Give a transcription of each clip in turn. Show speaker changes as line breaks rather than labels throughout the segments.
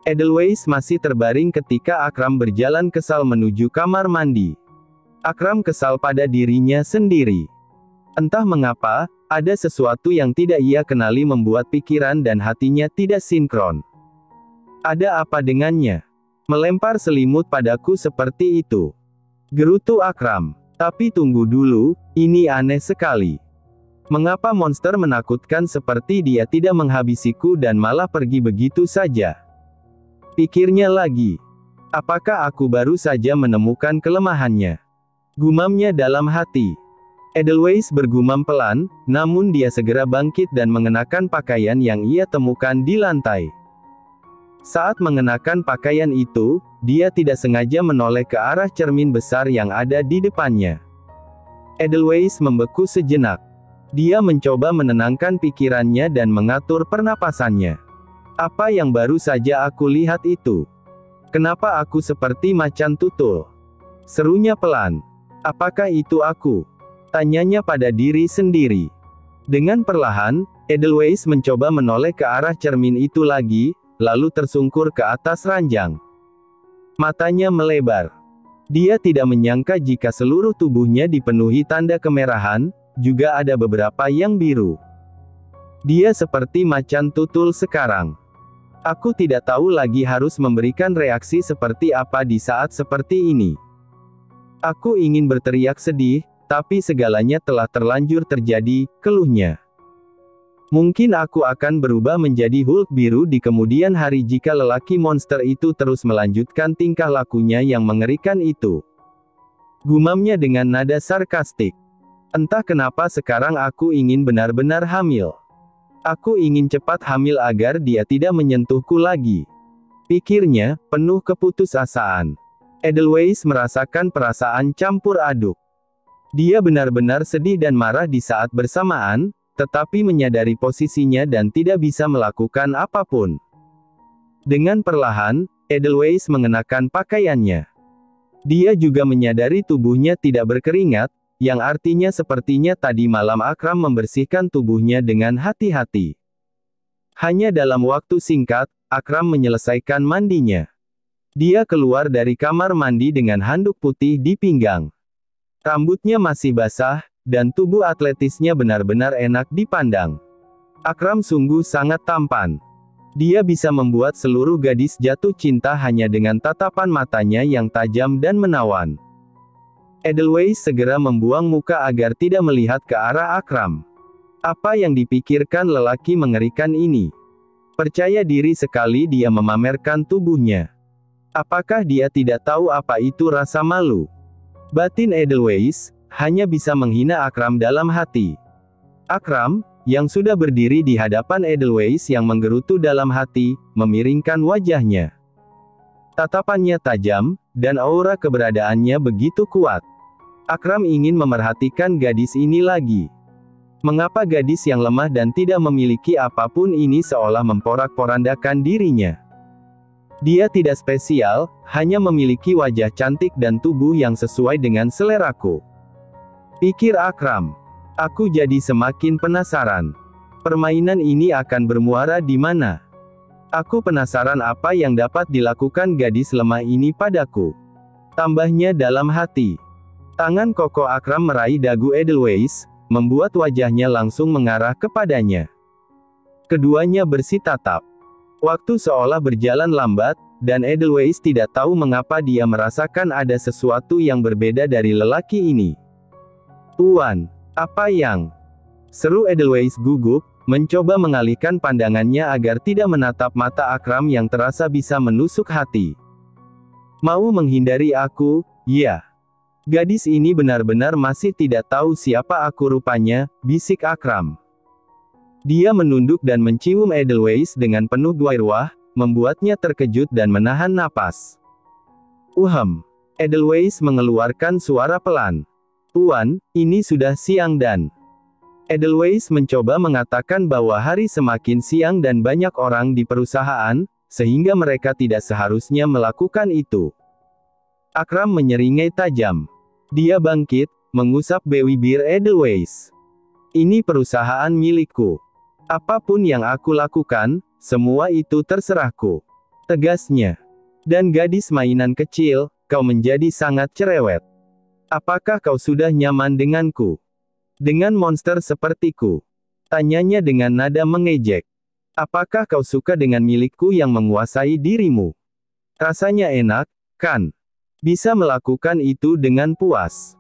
Edelweiss masih terbaring ketika Akram berjalan kesal menuju kamar mandi. Akram kesal pada dirinya sendiri. Entah mengapa, ada sesuatu yang tidak ia kenali membuat pikiran dan hatinya tidak sinkron. Ada apa dengannya? Melempar selimut padaku seperti itu. Gerutu Akram. Tapi tunggu dulu, ini aneh sekali. Mengapa monster menakutkan seperti dia tidak menghabisiku dan malah pergi begitu saja? Pikirnya lagi. Apakah aku baru saja menemukan kelemahannya? Gumamnya dalam hati. Edelweiss bergumam pelan, namun dia segera bangkit dan mengenakan pakaian yang ia temukan di lantai. Saat mengenakan pakaian itu, dia tidak sengaja menoleh ke arah cermin besar yang ada di depannya. Edelweiss membeku sejenak. Dia mencoba menenangkan pikirannya dan mengatur pernapasannya. Apa yang baru saja aku lihat itu? Kenapa aku seperti macan tutul? Serunya pelan. Apakah itu aku? Tanyanya pada diri sendiri. Dengan perlahan, Edelweiss mencoba menoleh ke arah cermin itu lagi, lalu tersungkur ke atas ranjang. Matanya melebar. Dia tidak menyangka jika seluruh tubuhnya dipenuhi tanda kemerahan, juga ada beberapa yang biru. Dia seperti macan tutul sekarang. Aku tidak tahu lagi harus memberikan reaksi seperti apa di saat seperti ini. Aku ingin berteriak sedih, tapi segalanya telah terlanjur terjadi, keluhnya. Mungkin aku akan berubah menjadi Hulk biru di kemudian hari jika lelaki monster itu terus melanjutkan tingkah lakunya yang mengerikan itu. Gumamnya dengan nada sarkastik. Entah kenapa sekarang aku ingin benar-benar hamil. Aku ingin cepat hamil agar dia tidak menyentuhku lagi. Pikirnya, penuh keputusasaan. Edelweiss merasakan perasaan campur aduk. Dia benar-benar sedih dan marah di saat bersamaan, tetapi menyadari posisinya dan tidak bisa melakukan apapun. Dengan perlahan, Edelweiss mengenakan pakaiannya. Dia juga menyadari tubuhnya tidak berkeringat, yang artinya sepertinya tadi malam Akram membersihkan tubuhnya dengan hati-hati. Hanya dalam waktu singkat, Akram menyelesaikan mandinya. Dia keluar dari kamar mandi dengan handuk putih di pinggang. Rambutnya masih basah, dan tubuh atletisnya benar-benar enak dipandang. Akram sungguh sangat tampan. Dia bisa membuat seluruh gadis jatuh cinta hanya dengan tatapan matanya yang tajam dan menawan. Edelweiss segera membuang muka agar tidak melihat ke arah Akram. Apa yang dipikirkan lelaki mengerikan ini? Percaya diri sekali dia memamerkan tubuhnya. Apakah dia tidak tahu apa itu rasa malu? Batin Edelweiss hanya bisa menghina Akram dalam hati. Akram, yang sudah berdiri di hadapan Edelweiss yang menggerutu dalam hati, memiringkan wajahnya. Tatapannya tajam, dan aura keberadaannya begitu kuat. Akram ingin memerhatikan gadis ini lagi. Mengapa gadis yang lemah dan tidak memiliki apapun ini seolah memporak-porandakan dirinya? Dia tidak spesial, hanya memiliki wajah cantik dan tubuh yang sesuai dengan seleraku. Pikir Akram. Aku jadi semakin penasaran. Permainan ini akan bermuara di mana? Aku penasaran apa yang dapat dilakukan gadis lemah ini padaku. Tambahnya dalam hati. Tangan kokoh Akram meraih dagu Edelweiss, membuat wajahnya langsung mengarah kepadanya. Keduanya bersitatap. Waktu seolah berjalan lambat, dan Edelweiss tidak tahu mengapa dia merasakan ada sesuatu yang berbeda dari lelaki ini. "Tuan, apa yang?" seru Edelweiss gugup, mencoba mengalihkan pandangannya agar tidak menatap mata Akram yang terasa bisa menusuk hati. "Mau menghindari aku, ya?" Gadis ini benar-benar masih tidak tahu siapa aku rupanya, bisik Akram. Dia menunduk dan mencium Edelweiss dengan penuh gairah, membuatnya terkejut dan menahan napas. Edelweiss mengeluarkan suara pelan. "Tuan, ini sudah siang dan..." Edelweiss mencoba mengatakan bahwa hari semakin siang dan banyak orang di perusahaan, sehingga mereka tidak seharusnya melakukan itu. Akram menyeringai tajam. Dia bangkit, mengusap bibir Edelweiss. "Ini perusahaan milikku. Apapun yang aku lakukan, semua itu terserahku. tegasnya. Dan gadis mainan kecil, kau menjadi sangat cerewet. Apakah kau sudah nyaman denganku? Dengan monster sepertiku? Tanyanya dengan nada mengejek. Apakah kau suka dengan milikku yang menguasai dirimu? Rasanya enak, kan? Bisa melakukan itu dengan puas.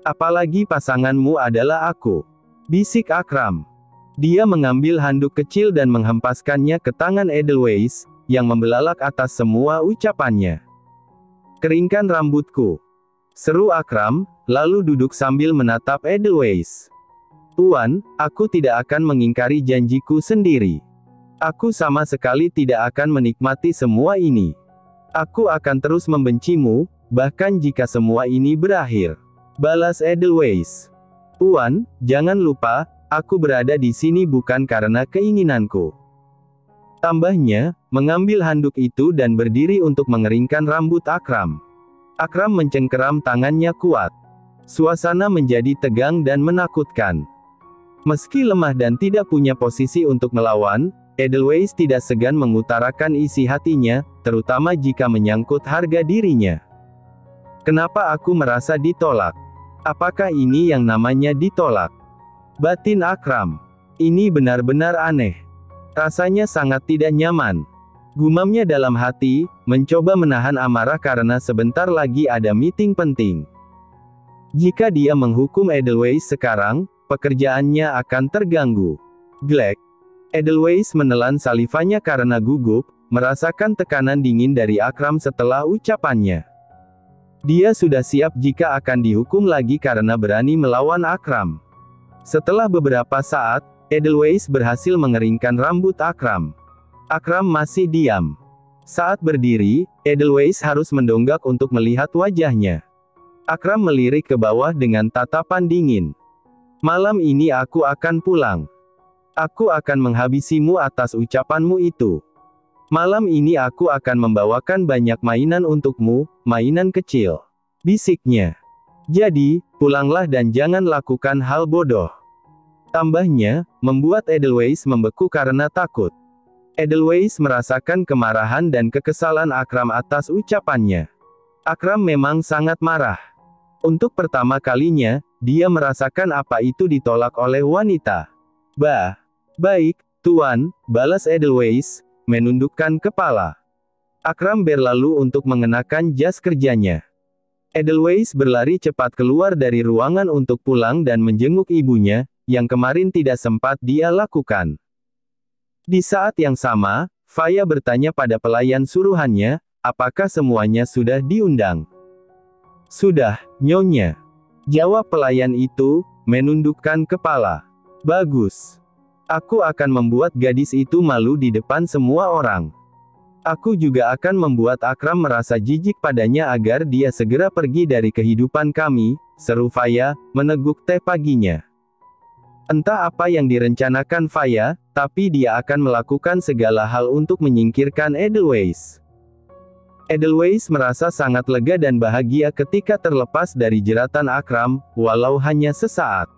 Apalagi pasanganmu adalah aku. Bisik Akram. Dia mengambil handuk kecil dan menghempaskannya ke tangan Edelweiss, yang membelalak atas semua ucapannya. Keringkan rambutku. Seru Akram, lalu duduk sambil menatap Edelweiss. Tuan, aku tidak akan mengingkari janjiku sendiri. Aku sama sekali tidak akan menikmati semua ini. Aku akan terus membencimu, bahkan jika semua ini berakhir. Balas Edelweiss. Tuan, jangan lupa, aku berada di sini bukan karena keinginanku. Tambahnya, mengambil handuk itu dan berdiri untuk mengeringkan rambut Akram. Akram mencengkeram tangannya kuat. Suasana menjadi tegang dan menakutkan. Meski lemah dan tidak punya posisi untuk melawan, Edelweiss tidak segan mengutarakan isi hatinya, terutama jika menyangkut harga dirinya. Kenapa aku merasa ditolak? Apakah ini yang namanya ditolak? Batin Akram. Ini benar-benar aneh. Rasanya sangat tidak nyaman. Gumamnya dalam hati, mencoba menahan amarah karena sebentar lagi ada meeting penting. Jika dia menghukum Edelweiss sekarang, pekerjaannya akan terganggu. Glek. Edelweiss menelan salivanya karena gugup, merasakan tekanan dingin dari Akram setelah ucapannya. Dia sudah siap jika akan dihukum lagi karena berani melawan Akram. Setelah beberapa saat, Edelweiss berhasil mengeringkan rambut Akram. Akram masih diam. Saat berdiri, Edelweiss harus mendongak untuk melihat wajahnya. Akram melirik ke bawah dengan tatapan dingin. Malam ini aku akan pulang. Aku akan menghabisimu atas ucapanmu itu. Malam ini aku akan membawakan banyak mainan untukmu, mainan kecil. Bisiknya. Jadi, pulanglah dan jangan lakukan hal bodoh. Tambahnya, membuat Edelweiss membeku karena takut. Edelweiss merasakan kemarahan dan kekesalan Akram atas ucapannya. Akram memang sangat marah. Untuk pertama kalinya, dia merasakan apa itu ditolak oleh wanita. Baik, Tuan, balas Edelweiss, menundukkan kepala. Akram berlalu untuk mengenakan jas kerjanya. Edelweiss berlari cepat keluar dari ruangan untuk pulang dan menjenguk ibunya, yang kemarin tidak sempat dia lakukan. Di saat yang sama, Faya bertanya pada pelayan suruhannya, apakah semuanya sudah diundang? Sudah, Nyonya. Jawab pelayan itu, menundukkan kepala. Bagus. Aku akan membuat gadis itu malu di depan semua orang. Aku juga akan membuat Akram merasa jijik padanya agar dia segera pergi dari kehidupan kami, seru Faya, meneguk teh paginya. Entah apa yang direncanakan Faya, tapi dia akan melakukan segala hal untuk menyingkirkan Edelweiss. Edelweiss merasa sangat lega dan bahagia ketika terlepas dari jeratan Akram, walau hanya sesaat.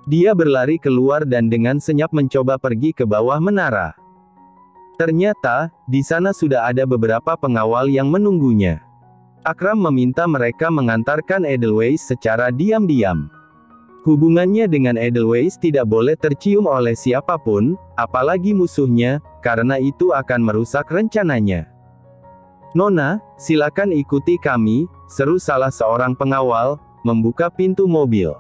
Dia berlari keluar dan dengan senyap mencoba pergi ke bawah menara. Ternyata, di sana sudah ada beberapa pengawal yang menunggunya. Akram meminta mereka mengantarkan Edelweiss secara diam-diam. Hubungannya dengan Edelweiss tidak boleh tercium oleh siapapun, apalagi musuhnya, karena itu akan merusak rencananya. Nona, silakan ikuti kami, seru salah seorang pengawal, membuka pintu mobil.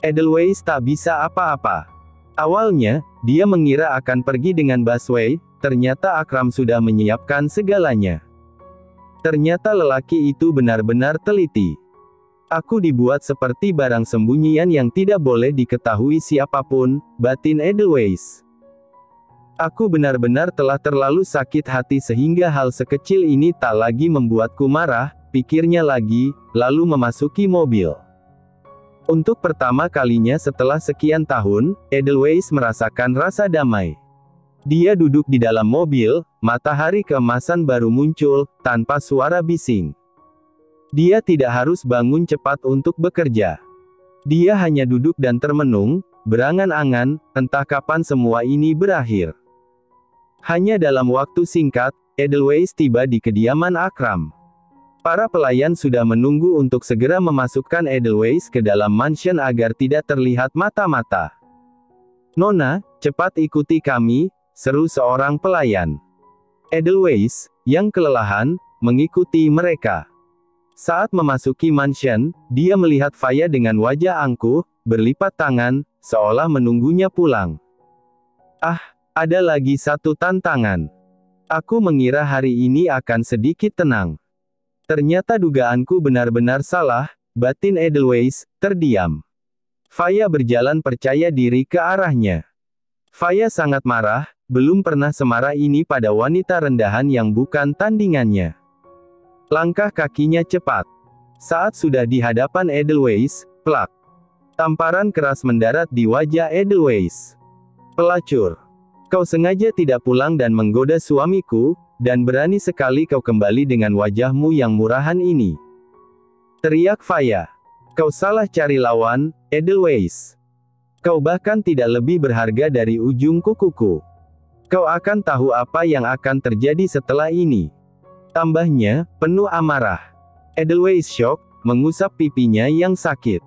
Edelweiss tak bisa apa-apa. Awalnya, dia mengira akan pergi dengan busway, ternyata Akram sudah menyiapkan segalanya. Ternyata lelaki itu benar-benar teliti. Aku dibuat seperti barang sembunyian yang tidak boleh diketahui siapapun, batin Edelweiss. Aku benar-benar telah terlalu sakit hati sehingga hal sekecil ini tak lagi membuatku marah, pikirnya lagi, lalu memasuki mobil. Untuk pertama kalinya setelah sekian tahun, Edelweiss merasakan rasa damai. Dia duduk di dalam mobil, matahari keemasan baru muncul, tanpa suara bising. Dia tidak harus bangun cepat untuk bekerja. Dia hanya duduk dan termenung, berangan-angan, entah kapan semua ini berakhir. Hanya dalam waktu singkat, Edelweiss tiba di kediaman Akram. Para pelayan sudah menunggu untuk segera memasukkan Edelweiss ke dalam mansion agar tidak terlihat mata-mata. "Nona, cepat ikuti kami," seru seorang pelayan. Edelweiss, yang kelelahan, mengikuti mereka. Saat memasuki mansion, dia melihat Faya dengan wajah angkuh, berlipat tangan, seolah menunggunya pulang. "Ah, ada lagi satu tantangan. Aku mengira hari ini akan sedikit tenang. Ternyata dugaanku benar-benar salah," batin Edelweiss, terdiam. Faya berjalan percaya diri ke arahnya. Faya sangat marah, belum pernah semarah ini pada wanita rendahan yang bukan tandingannya. Langkah kakinya cepat. Saat sudah di hadapan Edelweiss, plak. Tamparan keras mendarat di wajah Edelweiss. "Pelacur. Kau sengaja tidak pulang dan menggoda suamiku, dan berani sekali kau kembali dengan wajahmu yang murahan ini," teriak Faya. "Kau salah cari lawan, Edelweiss. Kau bahkan tidak lebih berharga dari ujung kukuku. Kau akan tahu apa yang akan terjadi setelah ini," tambahnya, penuh amarah. Edelweiss syok, mengusap pipinya yang sakit.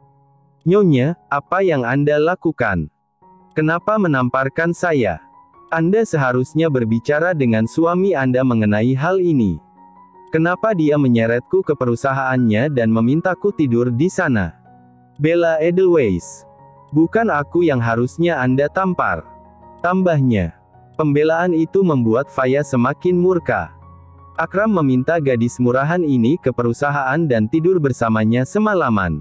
"Nyonya, apa yang Anda lakukan? Kenapa menamparkan saya? Anda seharusnya berbicara dengan suami Anda mengenai hal ini. Kenapa dia menyeretku ke perusahaannya dan memintaku tidur di sana?" bela Edelweiss. "Bukan aku yang harusnya Anda tampar," tambahnya. Pembelaan itu membuat Faya semakin murka. Akram meminta gadis murahan ini ke perusahaan dan tidur bersamanya semalaman,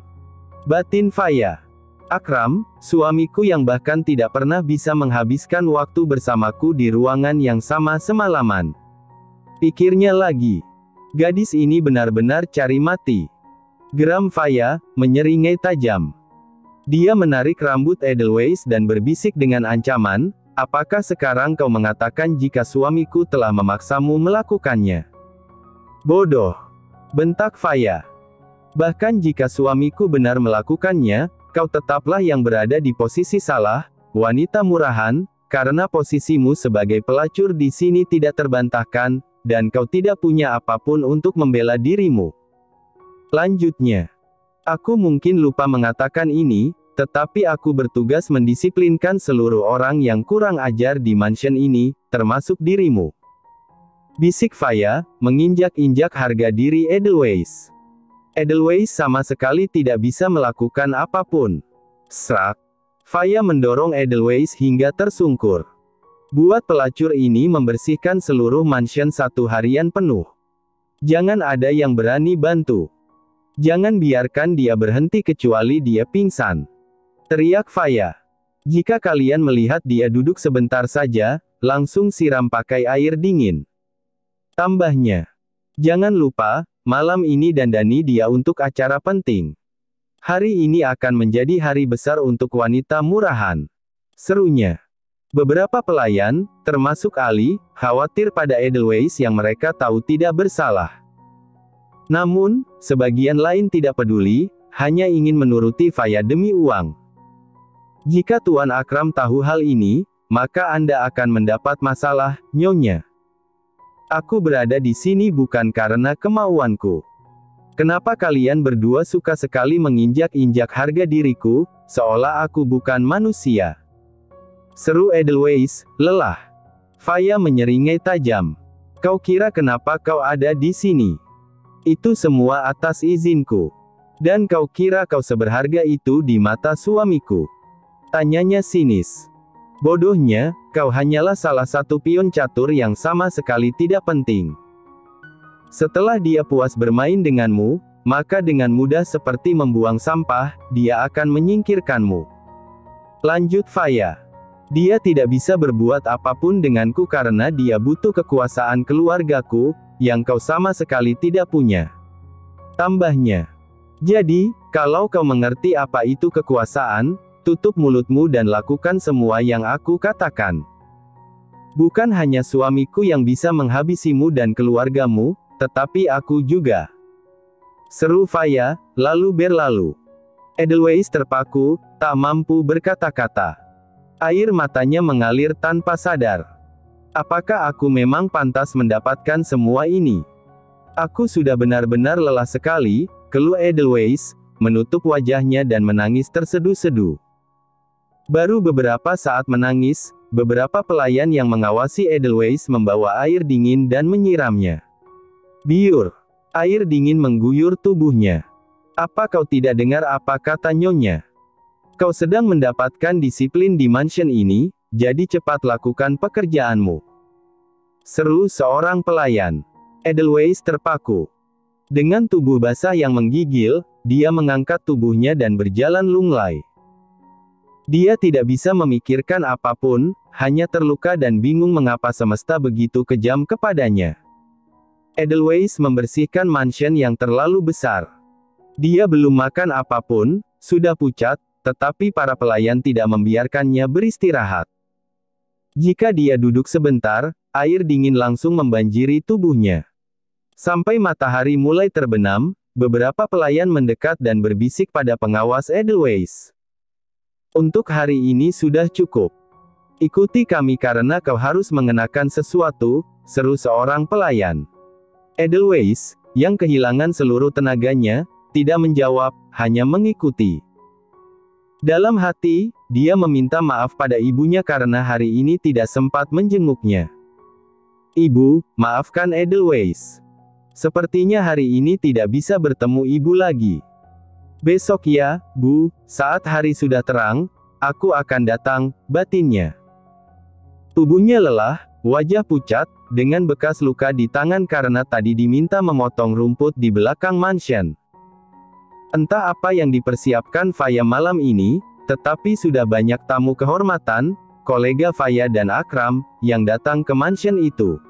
batin Faya. "Akram, suamiku yang bahkan tidak pernah bisa menghabiskan waktu bersamaku di ruangan yang sama semalaman," pikirnya lagi. "Gadis ini benar-benar cari mati," geram Faya, menyeringai tajam. Dia menarik rambut Edelweiss dan berbisik dengan ancaman, "Apakah sekarang kau mengatakan jika suamiku telah memaksamu melakukannya?" "Bodoh," bentak Faya. "Bahkan jika suamiku benar melakukannya, kau tetaplah yang berada di posisi salah, wanita murahan, karena posisimu sebagai pelacur di sini tidak terbantahkan, dan kau tidak punya apapun untuk membela dirimu." Lanjutnya, "Aku mungkin lupa mengatakan ini, tetapi aku bertugas mendisiplinkan seluruh orang yang kurang ajar di mansion ini, termasuk dirimu," bisik Faya, menginjak-injak harga diri Edelweiss. Edelweiss sama sekali tidak bisa melakukan apapun. Srak. Faya mendorong Edelweiss hingga tersungkur. "Buat pelacur ini membersihkan seluruh mansion satu harian penuh. Jangan ada yang berani bantu. Jangan biarkan dia berhenti kecuali dia pingsan," teriak Faya. "Jika kalian melihat dia duduk sebentar saja, langsung siram pakai air dingin," tambahnya. "Jangan lupa, malam ini dandani dia untuk acara penting. Hari ini akan menjadi hari besar untuk wanita murahan," serunya. Beberapa pelayan, termasuk Ali, khawatir pada Edelweiss yang mereka tahu tidak bersalah. Namun, sebagian lain tidak peduli, hanya ingin menuruti Faya demi uang. "Jika Tuan Akram tahu hal ini, maka Anda akan mendapat masalah, Nyonya. Aku berada di sini bukan karena kemauanku. Kenapa kalian berdua suka sekali menginjak-injak harga diriku, seolah aku bukan manusia?" seru Edelweiss, lelah. Faya menyeringai tajam. "Kau kira kenapa kau ada di sini? Itu semua atas izinku. Dan kau kira kau seberharga itu di mata suamiku?" tanyanya sinis. "Bodohnya, kau hanyalah salah satu pion catur yang sama sekali tidak penting. Setelah dia puas bermain denganmu, maka dengan mudah seperti membuang sampah, dia akan menyingkirkanmu," lanjut Faya. "Dia tidak bisa berbuat apapun denganku karena dia butuh kekuasaan keluargaku, yang kau sama sekali tidak punya," tambahnya. "Jadi, kalau kau mengerti apa itu kekuasaan, tutup mulutmu dan lakukan semua yang aku katakan. Bukan hanya suamiku yang bisa menghabisimu dan keluargamu, tetapi aku juga," seru Faya, lalu berlalu. Edelweiss terpaku, tak mampu berkata-kata. Air matanya mengalir tanpa sadar. Apakah aku memang pantas mendapatkan semua ini? Aku sudah benar-benar lelah sekali, keluh Edelweiss, menutup wajahnya dan menangis terseduh-seduh. Baru beberapa saat menangis, beberapa pelayan yang mengawasi Edelweiss membawa air dingin dan menyiramnya. Biur. Air dingin mengguyur tubuhnya. Apa kau tidak dengar apa kata Nyonya? Kau sedang mendapatkan disiplin di mansion ini, jadi cepat lakukan pekerjaanmu. Seru seorang pelayan. Edelweiss terpaku. Dengan tubuh basah yang menggigil, dia mengangkat tubuhnya dan berjalan lunglai. Dia tidak bisa memikirkan apapun, hanya terluka dan bingung mengapa semesta begitu kejam kepadanya. Edelweiss membersihkan mansion yang terlalu besar. Dia belum makan apapun, sudah pucat, tetapi para pelayan tidak membiarkannya beristirahat. Jika dia duduk sebentar, air dingin langsung membanjiri tubuhnya. Sampai matahari mulai terbenam, beberapa pelayan mendekat dan berbisik pada pengawas Edelweiss. Untuk hari ini sudah cukup. Ikuti kami karena kau harus mengenakan sesuatu, seru seorang pelayan. Edelweiss, yang kehilangan seluruh tenaganya, tidak menjawab, hanya mengikuti. Dalam hati, dia meminta maaf pada ibunya karena hari ini tidak sempat menjenguknya. Ibu, maafkan Edelweiss. Sepertinya hari ini tidak bisa bertemu ibu lagi. Besok ya, Bu, saat hari sudah terang, aku akan datang, batinnya. Tubuhnya lelah, wajah pucat, dengan bekas luka di tangan karena tadi diminta memotong rumput di belakang mansion. Entah apa yang dipersiapkan Faya malam ini, tetapi sudah banyak tamu kehormatan, kolega Faya dan Akram, yang datang ke mansion itu.